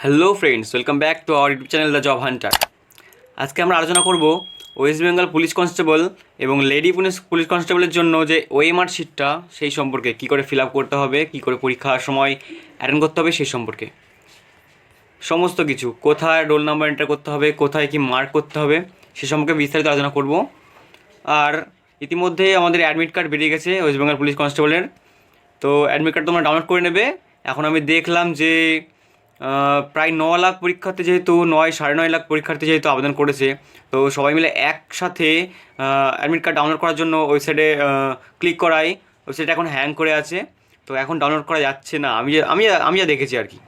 Hello friends, welcome back to our YouTube channel the job Hunter. আজকে আমরা আলোচনা করব ওয়েস্ট বেঙ্গল পুলিশ কনস্টেবল এবং লেডি পুলিশ কনস্টেবলের জন্য যে ওএমআর শিটটা সেই সম্পর্কে, কী করে ফিল আপ করতে হবে, কী করে পরীক্ষার সময় অ্যাটেন্ড করতে হবে সেই সম্পর্কে সমস্ত কিছু, কোথায় রোল নাম্বার এন্টার করতে হবে, কোথায় কি মার্ক করতে হবে সে সম্পর্কে বিস্তারিত আলোচনা করব। আর ইতিমধ্যে আমাদের অ্যাডমিট কার্ড বেরিয়ে গেছে ওয়েস্ট বেঙ্গল পুলিশ কনস্টেবলের, তো অ্যাডমিট কার্ড তোমরা ডাউনলোড করে নেবে। এখন আমি দেখলাম যে প্রায় 9 লাখ পরীক্ষার্থী, যেহেতু 9-9.5 লাখ পরীক্ষার্থী যেহেতু আবেদন করেছে, তো সবাই মিলে একসাথে অ্যাডমিট কার্ড ডাউনলোড করার জন্য ওয়েবসাইটে ক্লিক করাই। ওয়েবসাইটটা এখন হ্যাং করে আছে, তো এখন ডাউনলোড করা যাচ্ছে না, আমি যা দেখেছি আর কি।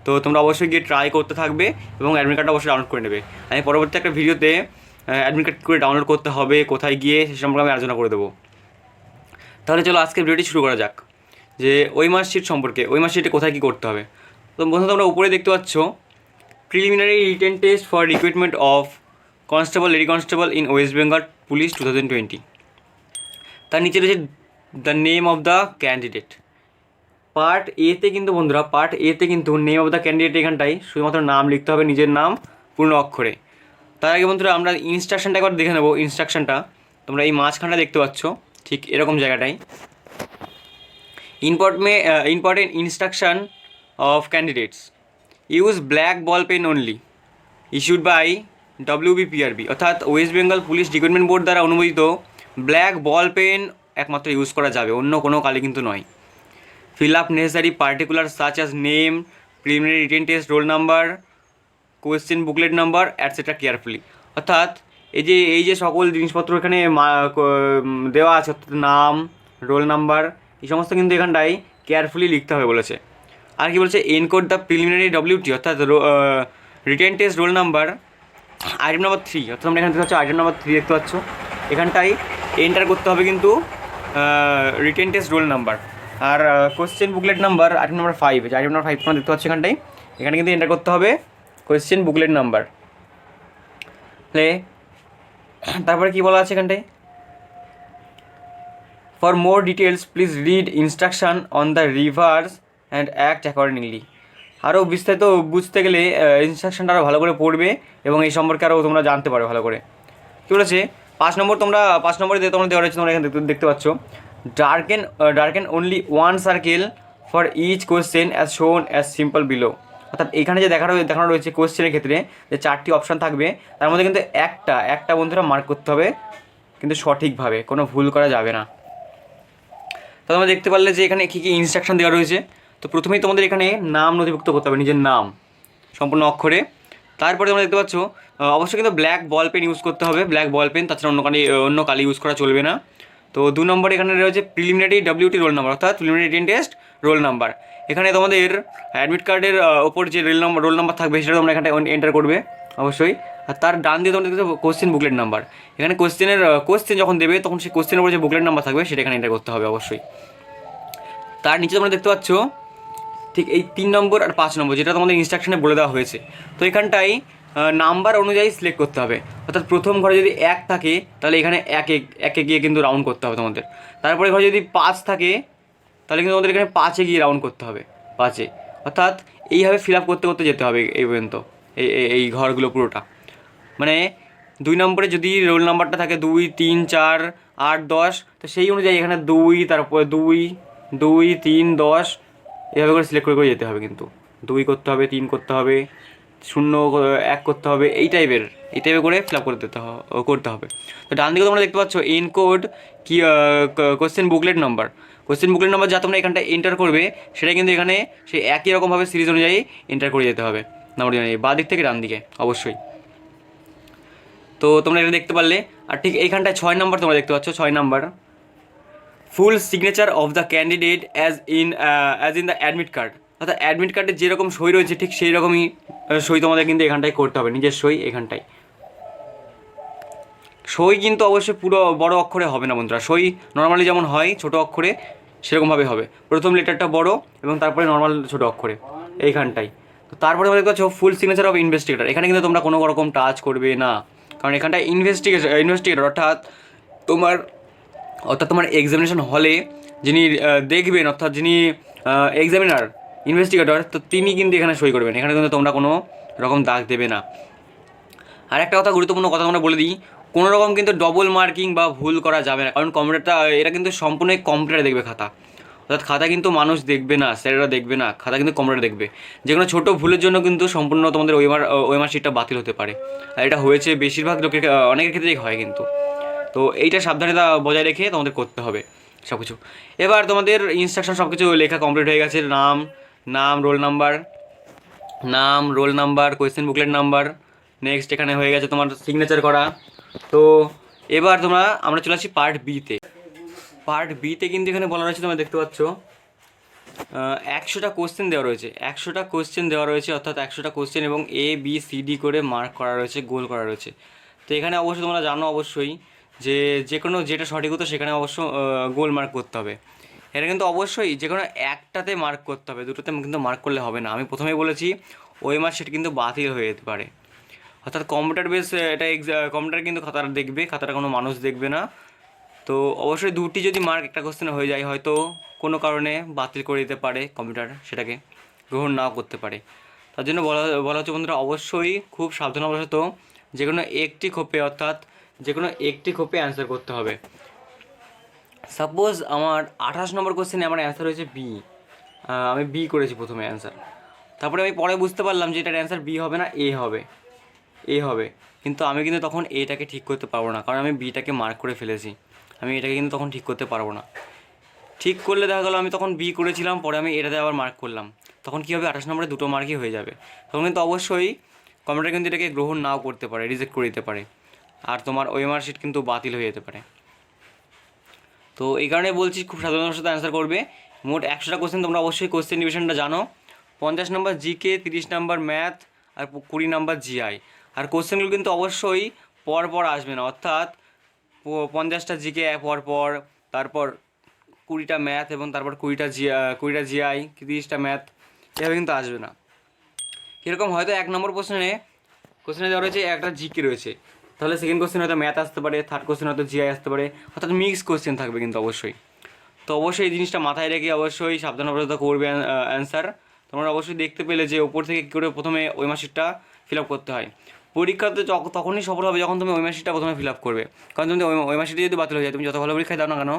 তো তোমরা অবশ্যই গিয়ে ট্রাই করতে থাকবে এবং অ্যাডমিট কার্ডটা অবশ্যই ডাউনলোড করে নেবে। আমি পরবর্তী একটা ভিডিওতে অ্যাডমিট কার্ড করে ডাউনলোড করতে হবে, কোথায় গিয়ে সে সম্পর্কে আমি আলোচনা করে দেবো। তাহলে চলো আজকের ভিডিওটি শুরু করা যাক, যে ওএমআর শিট সম্পর্কে। ওএমআর শিটে কোথায় কী করতে হবে। তো বন্ধু, তোমরা উপরে দেখতে পাচ্ছ preliminary written test for recruitment of constable, lady constable in West Bengal police 2020। তার নিচে রয়েছে the name of the candidate. Part এতে কিন্তু বন্ধুরা, পার্ট এতে কিন্তু নেম অফ দ্য ক্যান্ডিডেট এখানটায় শুধুমাত্র নাম লিখতে হবে, নিজের নাম পূর্ণ অক্ষরে। তার আগে বন্ধুরা আমরা ইনস্ট্রাকশনটা একবার দেখে নেবো। ইনস্ট্রাকশনটা তোমরা এই মাঝখানটা দেখতে পাচ্ছ, ঠিক এরকম জায়গাটায় important instruction of candidates. Use black ball pen only. Issued by WBPRB, অর্থাৎ West Bengal police recruitment board দ্বারা অনুমোদিত ব্ল্যাক বল পেন একমাত্র ইউজ করা যাবে, অন্য কোনো কালি কিন্তু নয়। Fill up necessary particular such as name, preliminary written test, roll number, question booklet number etcetera carefully. অর্থাৎ এই যে সকল জিনিসপত্র এখানে দেওয়া আছে, অর্থাৎ নাম, রোল নাম্বার, এই সমস্ত কিন্তু এখানটায় কেয়ারফুলি লিখতে হবে বলেছে। আর কি বলছে, এনকোড দ্য প্রিলিমিনারি ডব্লিউটি, অর্থাৎ written test roll number item number 3, অর্থাৎ আমরা এখানে দেখতে পাচ্ছ আইটেম নাম্বার 3 দেখতে পাচ্ছ, এখানটায় এন্টার করতে হবে কিন্তু রিটেন টেস্ট রোল নাম্বার। আর question booklet number item number 5, item number 5 তোমরা দেখতে পাচ্ছ এখানটায়, এখানে কিন্তু এন্টার করতে হবে কোয়েশ্চেন বুকলেট নাম্বার। তারপরে কি বলা আছে এখানটায়, for more details please read instruction on the rivers and act accordingly. আরও বিস্তারিত বুঝতে গেলে ইনস্ট্রাকশনটা আরও ভালো করে পড়বে এবং এই সম্পর্কে আরও তোমরা জানতে পারো ভালো করে। কী বলেছে, 5 নম্বরে তোমরা দেওয়া রয়েছে, তোমরা এখানে দেখতে পাচ্ছ, darken only 1 circle for each question as shown as simple below. অর্থাৎ এখানে যে দেখানো রয়েছে কোয়েশ্চেনের ক্ষেত্রে যে 4টি অপশান থাকবে, তার মধ্যে কিন্তু একটা বন্ধুরা মার্ক করতে হবে, কিন্তু সঠিকভাবে, কোনো ভুল করা যাবে না। তো তোমরা দেখতে পারলে যে এখানে কী কী ইনস্ট্রাকশন দেওয়া রয়েছে। তো প্রথমেই তোমাদের এখানে নাম নথিভুক্ত করতে হবে, নিজের নাম সম্পূর্ণ অক্ষরে। তারপরে তোমরা দেখতে পাচ্ছ অবশ্যই কিন্তু ব্ল্যাক বল পেন ইউজ করতে হবে, ব্ল্যাক বল পেন, তাছাড়া অন্য কালি ইউজ করা চলবে না। তো 2 নম্বরে এখানে রয়েছে প্রিলিমিনারি ডব্লিউটি রোল নাম্বার, অর্থাৎ preliminary written test roll number. এখানে তোমাদের অ্যাডমিট কার্ডের ওপর যে রোল নাম্বার থাকবে সেটা তোমরা এখানটা এন্টার করবে অবশ্যই। আর তার ডান দিয়ে তোমরা দেখতে কোশ্চেন বুকলেট নাম্বার, এখানে কোশ্চেন যখন দেবে তখন সেই কোশ্চেনের উপর যে বুকলেট নাম্বার থাকবে সেটা এখানে এন্টার করতে হবে অবশ্যই। তার নিচে তোমরা দেখতে পাচ্ছ ঠিক এই 3 নম্বর আর 5 নম্বর, যেটা তোমাদের ইনস্ট্রাকশনে বলে দেওয়া হয়েছে। তো এখানটায় নাম্বার অনুযায়ী সিলেক্ট করতে হবে, অর্থাৎ প্রথম ঘরে যদি 1 থাকে তাহলে এখানে একে গিয়ে কিন্তু রাউন্ড করতে হবে তোমাদের। তারপরে ঘরে যদি 5 থাকে তাহলে কিন্তু তোমাদের এখানে 5-এ গিয়ে রাউন্ড করতে হবে, 5-এ। অর্থাৎ এইভাবে ফিল আপ করতে যেতে হবে এই পর্যন্ত, এই ঘরগুলো পুরোটা। মানে 2 নম্বরে যদি রোল নাম্বারটা থাকে 2, 3, 4, 8, 10, তো সেই অনুযায়ী এখানে 2, তারপরে 2, 3, 10 এভাবে করে সিলেক্ট করে যেতে হবে, কিন্তু 2 করতে হবে, 3 করতে হবে, 0, 1 করতে হবে, এই টাইপের করে ফিল আপ করতে হবে। তো ডান দিকে তোমরা দেখতে পাচ্ছ এনকোড কি কোশ্চেন বুকলেট নাম্বার যা তোমরা এখানটা এন্টার করবে সেটা কিন্তু এখানে সেই একই রকমভাবে সিরিজ অনুযায়ী এন্টার করে যেতে হবে, নাম্বার বাঁ দিক থেকে ডান দিকে অবশ্যই। তো তোমরা এটা দেখতে পারলে। আর ঠিক এইখানটায় 6 নম্বর তোমরা দেখতে পাচ্ছ, 6 number full signature of the candidate as in the admit card, অর্থাৎ অ্যাডমিট কার্ডে যেরকম সই রয়েছে ঠিক সেই রকমই সই তোমাদের কিন্তু এখানটায় করতে হবে, নিজের সই এখানটায়। সই কিন্তু অবশ্যই পুরো বড় অক্ষরে হবে না বন্ধুরা, সই নর্মালি যেমন হয় ছোট অক্ষরে সেরকমভাবে হবে, প্রথম লেটারটা বড় এবং তারপরে নর্মাল ছোট অক্ষরে এইখানটায়। তো তারপরে তোমরা দেখতে পাচ্ছ ফুল সিগনেচার অফ ইনভেস্টিগেটর, এখানে কিন্তু তোমরা কোনো রকম টাচ করবে না, কারণ এখানটায় ইনভেস্টিগেটর অর্থাৎ তোমার এক্সামিনেশন হলে যিনি দেখবেন, অর্থাৎ যিনি এক্সামিনার ইনভেস্টিগেটর, তো তিনি কিন্তু এখানে সই করবেন, এখানে কিন্তু তোমরা কোনো রকম দাগ দেবে না। আর একটা কথা, গুরুত্বপূর্ণ কথা তোমরা বলে দিই, কোনো রকম কিন্তু ডবল মার্কিং বা ভুল করা যাবে না, কারণ কম্পিউটারটা এটা কিন্তু সম্পূর্ণ কম্পিউটারে দেখবে খাতা, অর্থাৎ খাতা কিন্তু মানুষ দেখবে না, স্যারেরা দেখবে না, খাতা কিন্তু কম্পিউটার দেখবে। যে কোনো ছোটো ভুলের জন্য কিন্তু সম্পূর্ণ তোমাদের ওএমআর শিটটা বাতিল হতে পারে, আর এটা হয়েছে বেশিরভাগ লোকের, অনেকের ক্ষেত্রেই হয় কিন্তু। তো এইটা সাবধানতা বজায় রেখে তোমাদের করতে হবে সব কিছু। এবার তোমাদের ইনস্ট্রাকশন সব কিছু লেখা কমপ্লিট হয়ে গেছে, নাম roll number question booklet number, next এখানে হয়ে গেছে তোমার সিগনেচার করা। তো এবার আমরা চলে আসি পার্ট বিতে কিন্তু এখানে বলা রয়েছে, তোমরা দেখতে পাচ্ছ 100টা কোশ্চেন দেওয়া রয়েছে, অর্থাৎ 100টা কোশ্চেন এবং ABCD করে মার্ক করা রয়েছে, গোল করা রয়েছে। তো এখানে অবশ্যই তোমরা জানো অবশ্যই যে কোনো যেটা সঠিক হতো সেখানে অবশ্য গোল মার্ক করতে হবে। এটা কিন্তু অবশ্যই যে কোনো একটাতে মার্ক করতে হবে, দুটোতে কিন্তু মার্ক করলে হবে না। আমি প্রথমেই বলেছি ওএমআর শিট কিন্তু বাতিল হয়ে যেতে পারে, অর্থাৎ কম্পিউটার বেস এটা কম্পিউটার কিন্তু খাতাটা দেখবে, খাতাটা কোনো মানুষ দেখবে না। তো অবশ্যই দুটি যদি মার্ক একটা কোশ্চেনে হয়ে যায়, হয়তো কোনো কারণে বাতিল করে দিতে পারে কম্পিউটার, সেটাকে গ্রহণ নাও করতে পারে। তার জন্য বলা হচ্ছে বন্ধুরা, অবশ্যই খুব সাবধানবশত যে কোনো একটি খোপে অ্যান্সার করতে হবে। সাপোজ আমার 28 নম্বর কোশ্চেনে আমার অ্যান্সার হয়েছে বি, আমি বি করেছি প্রথমে অ্যান্সার, তারপরে আমি পরে বুঝতে পারলাম যে এটার অ্যান্সার বি হবে না, এ হবে, কিন্তু আমি কিন্তু তখন এটাকে ঠিক করতে পারবো না, কারণ আমি বিটাকে মার্ক করে ফেলেছি, আমি এটাকে কিন্তু তখন ঠিক করতে পারবো না। ঠিক করলে দেখা গেলো আমি তখন বি করেছিলাম, পরে আমি এটাতে আবার মার্ক করলাম, তখন কী হবে, 28 নম্বরে 2টো মার্কই হয়ে যাবে। তখন কিন্তু অবশ্যই কম্পিউটার কিন্তু এটাকে গ্রহণ নাও করতে পারে, রিজেক্ট করে দিতে পারে, আর তোমার ওএমআর শিট কিন্তু বাতিল হয়ে যেতে পারে। তো এই কারণে বলছি খুব সাধারণের সাথে অ্যান্সার করবে। মোট 100টা কোশ্চেন, তোমরা অবশ্যই কোশ্চেন ডিভিশনটা জানো, 50 নম্বর জিকে, 30 নম্বর ম্যাথ আর 20 নম্বর জিআই। আর কোশ্চেনগুলো কিন্তু অবশ্যই পর আসবে না, অর্থাৎ 50টা জিকে পর, তারপর 20টা ম্যাথ এবং তারপর 20টা জিআই, 30টা ম্যাথ, এভাবে কিন্তু আসবে না। কীরকম, হয়তো 1 নম্বর কোশ্চেনে দেওয়া রয়েছে একটা জিকে রয়েছে, তাহলে সেকেন্ড কোশ্চেন হয়তো ম্যাথ আসতে পারে, থার্ড কোশ্চেন হয়তো জিআই আসতে পারে, অর্থাৎ মিক্স কোশ্চেন থাকবে কিন্তু অবশ্যই। তো অবশ্যই এই জিনিসটা মাথায় রেখে অবশ্যই সাবধানতা করবে অ্যান্সার। তোমরা অবশ্যই দেখতে পেলে যে ওপর থেকে কী করে প্রথমে ওএমআর শিটটা ফিল আপ করতে হয়। পরীক্ষাতে তখনই সফল হবে যখন তুমি ওএমআর শিটটা প্রথমে ফিল আপ করবে, কারণ তুমি ওএমআর শিটে যদি বাতিল হয়ে যায়, তুমি যত ভালো পরীক্ষায় দাও না কেন,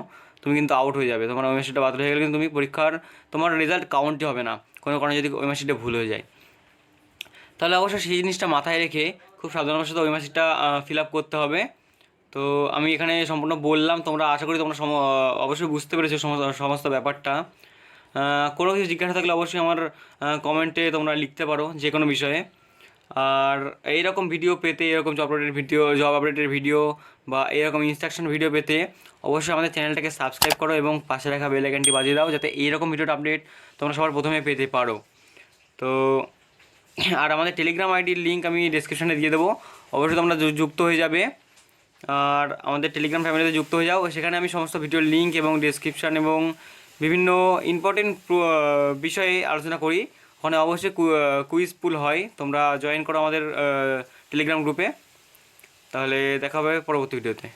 তুমি কিন্তু আউট হয়ে যাবে। তোমার ওএমআর শিটটা বাতিল হয়ে গেলে কিন্তু তুমি তোমার রেজাল্ট কাউন্টই হবে না, কোনো কারণে যদি ওএমআর শিটে ভুল হয়ে যায়। তাহলে অবশ্যই সেই জিনিসটা মাথায় রেখে খুব সাবধানতার সাথে ওএমআর শিটটা ফিল আপ করতে হবে। তো আমি এখানে সম্পূর্ণ বললাম, তোমরা আশা করি তোমরা অবশ্যই বুঝতে পেরেছো সমস্ত ব্যাপারটা। কোনো কিছু জিজ্ঞাসা থাকলে অবশ্যই আমার কমেন্টে তোমরা লিখতে পারো যে কোনো বিষয়ে। আর এইরকম ভিডিও পেতে, এরকম জব আপডেটের ভিডিও বা এরকম ইনস্ট্রাকশন ভিডিও পেতে অবশ্যই আমাদের চ্যানেলটাকে সাবস্ক্রাইব করো এবং পাশে রাখা বেল আইকনটি বাজিয়ে দাও, যাতে এইরকম ভিডিওটা আপডেট তোমরা সবার প্রথমে পেতে পারো। তো আর আমাদের টেলিগ্রাম আইডির লিঙ্ক আমি ডেসক্রিপশানে দিয়ে দেবো, অবশ্যই তোমরা যুক্ত হয়ে যাবে আর আমাদের টেলিগ্রাম ফ্যামিলিতে যুক্ত হয়ে যাও। সেখানে আমি সমস্ত ভিডিওর লিঙ্ক এবং ডেসক্রিপশান এবং বিভিন্ন ইম্পর্টেন্ট বিষয়ে আলোচনা করি। ওখানে অবশ্যই কুইজ পুল হয়, তোমরা জয়েন করো আমাদের টেলিগ্রাম গ্রুপে। তাহলে দেখা হবে পরবর্তী ভিডিওতে।